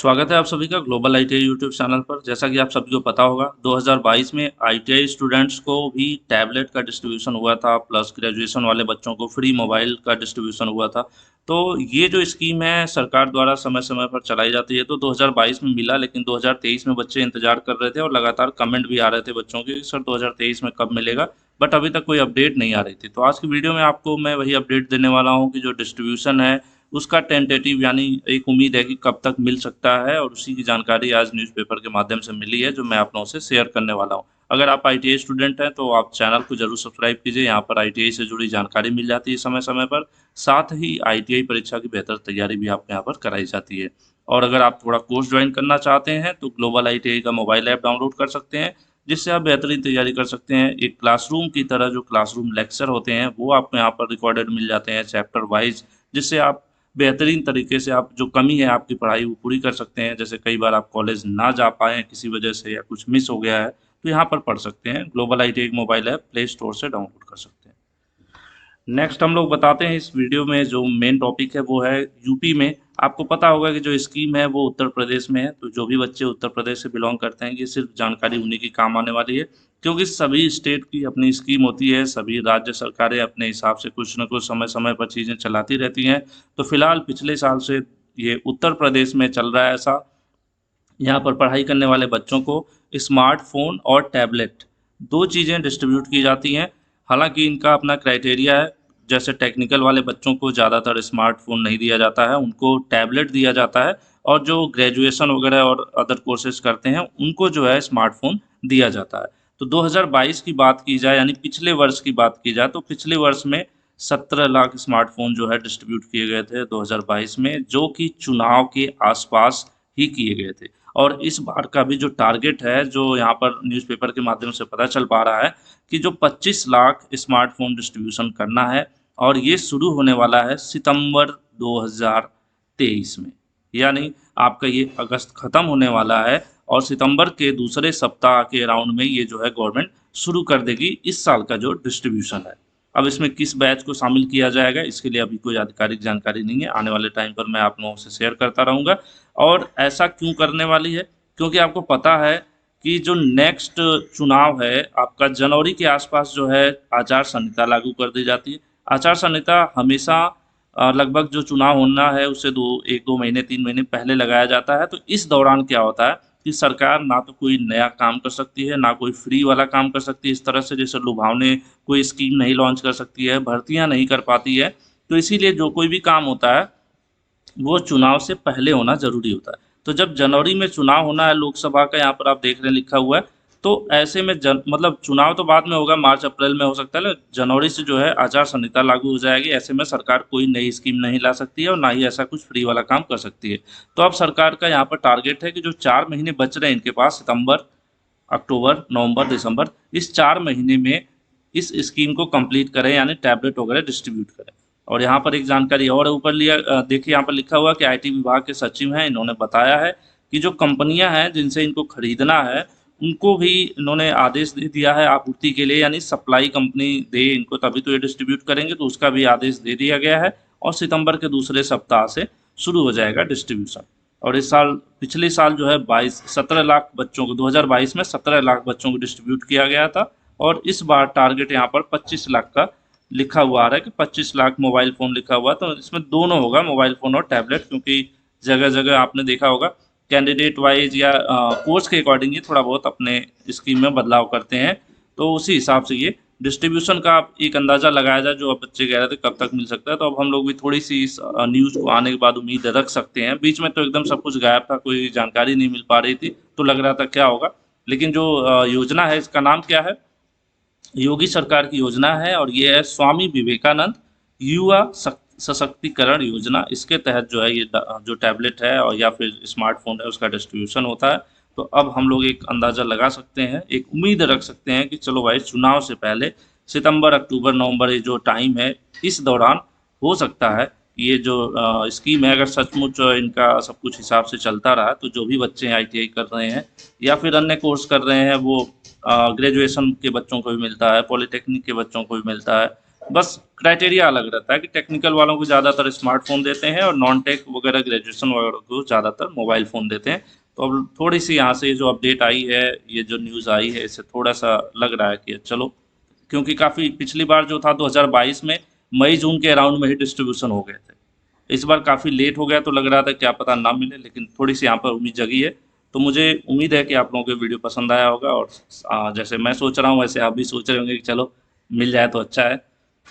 स्वागत है आप सभी का ग्लोबल आईटीआई यूट्यूब चैनल पर। जैसा कि आप सभी को पता होगा 2022 में आईटीआई स्टूडेंट्स को भी टैबलेट का डिस्ट्रीब्यूशन हुआ था, प्लस ग्रेजुएशन वाले बच्चों को फ्री मोबाइल का डिस्ट्रीब्यूशन हुआ था। तो ये जो स्कीम है सरकार द्वारा समय समय पर चलाई जाती है। तो 2022 में मिला, लेकिन 2023 में बच्चे इंतजार कर रहे थे और लगातार कमेंट भी आ रहे थे बच्चों के कि सर 2023 में कब मिलेगा, बट अभी तक कोई अपडेट नहीं आ रही थी। तो आज की वीडियो में आपको मैं वही अपडेट देने वाला हूँ कि जो डिस्ट्रीब्यूशन है उसका टेंटेटिव यानी एक उम्मीद है कि कब तक मिल सकता है, और उसी की जानकारी आज न्यूज़पेपर के माध्यम से मिली है जो मैं आप लोगों से शेयर करने वाला हूं। अगर आप आईटीआई स्टूडेंट हैं तो आप चैनल को जरूर सब्सक्राइब कीजिए। यहाँ पर आईटीआई से जुड़ी जानकारी मिल जाती है समय समय पर। साथ ही आईटीआई परीक्षा की बेहतर तैयारी भी आपको यहाँ पर कराई जाती है। और अगर आप थोड़ा कोर्स ज्वाइन करना चाहते हैं तो ग्लोबल आईटीआई का मोबाइल ऐप डाउनलोड कर सकते हैं, जिससे आप बेहतरीन तैयारी कर सकते हैं। एक क्लासरूम की तरह जो क्लासरूम लेक्चर होते हैं वो आपको यहाँ पर रिकॉर्डेड मिल जाते हैं चैप्टर वाइज, जिससे आप बेहतरीन तरीके से आप जो कमी है आपकी पढ़ाई वो पूरी कर सकते हैं। जैसे कई बार आप कॉलेज ना जा पाएँ किसी वजह से या कुछ मिस हो गया है तो यहाँ पर पढ़ सकते हैं। ग्लोबल आईटीआई एक मोबाइल ऐप प्ले स्टोर से डाउनलोड कर सकते हैं। नेक्स्ट हम लोग बताते हैं इस वीडियो में जो मेन टॉपिक है वो है यूपी में। आपको पता होगा कि जो स्कीम है वो उत्तर प्रदेश में है, तो जो भी बच्चे उत्तर प्रदेश से बिलोंग करते हैं ये सिर्फ जानकारी उन्हीं की काम आने वाली है, क्योंकि सभी स्टेट की अपनी स्कीम होती है। सभी राज्य सरकारें अपने हिसाब से कुछ न कुछ समय समय पर चीज़ें चलाती रहती हैं। तो फिलहाल पिछले साल से ये उत्तर प्रदेश में चल रहा है ऐसा। यहाँ पर पढ़ाई करने वाले बच्चों को स्मार्टफोन और टैबलेट दो चीज़ें डिस्ट्रीब्यूट की जाती हैं। हालांकि इनका अपना क्राइटेरिया है। जैसे टेक्निकल वाले बच्चों को ज़्यादातर स्मार्टफोन नहीं दिया जाता है, उनको टैबलेट दिया जाता है। और जो ग्रेजुएशन वगैरह और अदर कोर्सेज करते हैं उनको जो है स्मार्टफोन दिया जाता है। तो 2022 की बात की जाए यानी पिछले वर्ष की बात की जाए तो पिछले वर्ष में 17 लाख स्मार्टफोन जो है डिस्ट्रीब्यूट किए गए थे 2022 में, जो कि चुनाव के आसपास ही किए गए थे। और इस बार का भी जो टारगेट है, जो यहाँ पर न्यूज़पेपर के माध्यम से पता चल पा रहा है कि जो 25 लाख स्मार्टफोन डिस्ट्रीब्यूशन करना है, और ये शुरू होने वाला है सितंबर 2023 में। यानी आपका ये अगस्त खत्म होने वाला है और सितंबर के दूसरे सप्ताह के अराउंड में ये जो है गवर्नमेंट शुरू कर देगी इस साल का जो डिस्ट्रीब्यूशन है। अब इसमें किस बैच को शामिल किया जाएगा इसके लिए अभी कोई आधिकारिक जानकारी नहीं है। आने वाले टाइम पर मैं आप लोगों से शेयर करता रहूँगा। और ऐसा क्यों करने वाली है, क्योंकि आपको पता है कि जो नेक्स्ट चुनाव है आपका जनवरी के आसपास जो है आचार संहिता लागू कर दी जाती है। आचार संहिता हमेशा लगभग जो चुनाव होना है उससे 1-2 महीने 3 महीने पहले लगाया जाता है। तो इस दौरान क्या होता है कि सरकार ना तो कोई नया काम कर सकती है, ना कोई फ्री वाला काम कर सकती है इस तरह से, जैसे लुभावने कोई स्कीम नहीं लॉन्च कर सकती है, भर्तियां नहीं कर पाती है। तो इसीलिए जो कोई भी काम होता है वो चुनाव से पहले होना ज़रूरी होता है। तो जब जनवरी में चुनाव होना है लोकसभा का, यहाँ पर आप देख रहे हैं लिखा हुआ है, तो ऐसे में मतलब चुनाव तो बाद में होगा, मार्च अप्रैल में हो सकता है, लेकिन जनवरी से जो है आचार संहिता लागू हो जाएगी। ऐसे में सरकार कोई नई स्कीम नहीं ला सकती है और ना ही ऐसा कुछ फ्री वाला काम कर सकती है। तो अब सरकार का यहाँ पर टारगेट है कि जो 4 महीने बच रहे हैं इनके पास, सितंबर, अक्टूबर, नवंबर, दिसंबर, इस 4 महीने में इस स्कीम को कंप्लीट करें, यानी टैबलेट वगैरह डिस्ट्रीब्यूट करें। और यहाँ पर एक जानकारी और ऊपर लिया, देखिए यहाँ पर लिखा हुआ कि आईटी विभाग के सचिव हैं, इन्होंने बताया है कि जो कंपनियां हैं जिनसे इनको खरीदना है उनको भी इन्होंने आदेश दे दिया है आपूर्ति के लिए, यानी सप्लाई कंपनी दे इनको तभी तो ये डिस्ट्रीब्यूट करेंगे, तो उसका भी आदेश दे दिया गया है। और सितंबर के दूसरे सप्ताह से शुरू हो जाएगा डिस्ट्रीब्यूशन। और इस साल, पिछले साल जो है 17 लाख बच्चों को, 2022 में 17 लाख बच्चों को डिस्ट्रीब्यूट किया गया था। और इस बार टारगेट यहाँ पर 25 लाख का लिखा हुआ आ रहा है कि 25 लाख मोबाइल फ़ोन लिखा हुआ, तो इसमें दोनों होगा, मोबाइल फ़ोन और टैबलेट। क्योंकि जगह जगह आपने देखा होगा कैंडिडेट वाइज या कोर्स के अकॉर्डिंग ये थोड़ा बहुत अपने स्कीम में बदलाव करते हैं। तो उसी हिसाब से ये डिस्ट्रीब्यूशन का आप एक अंदाज़ा लगाया जाए, जो अब बच्चे कह रहे थे कब तक मिल सकता है। तो अब हम लोग भी थोड़ी सी इस न्यूज़ को आने के बाद उम्मीद रख सकते हैं। बीच में तो एकदम सब कुछ गायब था, कोई जानकारी नहीं मिल पा रही थी, तो लग रहा था क्या होगा। लेकिन जो योजना है इसका नाम क्या है, योगी सरकार की योजना है, और ये है स्वामी विवेकानंद युवा सशक्तिकरण योजना। इसके तहत जो है ये जो टैबलेट है और या फिर स्मार्टफोन है उसका डिस्ट्रीब्यूशन होता है। तो अब हम लोग एक अंदाज़ा लगा सकते हैं, एक उम्मीद रख सकते हैं कि चलो भाई चुनाव से पहले सितंबर, अक्टूबर, नवंबर ये जो टाइम है इस दौरान हो सकता है कि ये जो स्कीम है अगर सचमुच इनका सब कुछ हिसाब से चलता रहा, तो जो भी बच्चे आईटीआई कर रहे हैं या फिर अन्य कोर्स कर रहे हैं वो ग्रेजुएशन के बच्चों को भी मिलता है, पॉलिटेक्निक के बच्चों को भी मिलता है, बस क्राइटेरिया अलग रहता है कि टेक्निकल वालों को ज़्यादातर स्मार्टफोन देते हैं और नॉन टेक वगैरह ग्रेजुएशन वगैरह को ज़्यादातर मोबाइल फ़ोन देते हैं। तो अब थोड़ी सी यहाँ से जो अपडेट आई है, ये जो न्यूज़ आई है, इससे थोड़ा सा लग रहा है कि चलो, क्योंकि काफ़ी पिछली बार जो था 2022 में मई जून के अराउंड में ही डिस्ट्रीब्यूशन हो गए थे। इस बार काफ़ी लेट हो गया तो लग रहा था क्या पता ना मिले, लेकिन थोड़ी सी यहाँ पर उम्मीद जगी है। तो मुझे उम्मीद है कि आप लोगों को वीडियो पसंद आया होगा, और जैसे मैं सोच रहा हूँ वैसे आप भी सोच रहे होंगे कि चलो मिल जाए तो अच्छा है।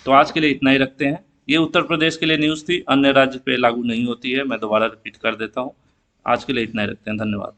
तो आज के लिए इतना ही रखते हैं। ये उत्तर प्रदेश के लिए न्यूज़ थी, अन्य राज्य पे लागू नहीं होती है, मैं दोबारा रिपीट कर देता हूँ। आज के लिए इतना ही रखते हैं, धन्यवाद।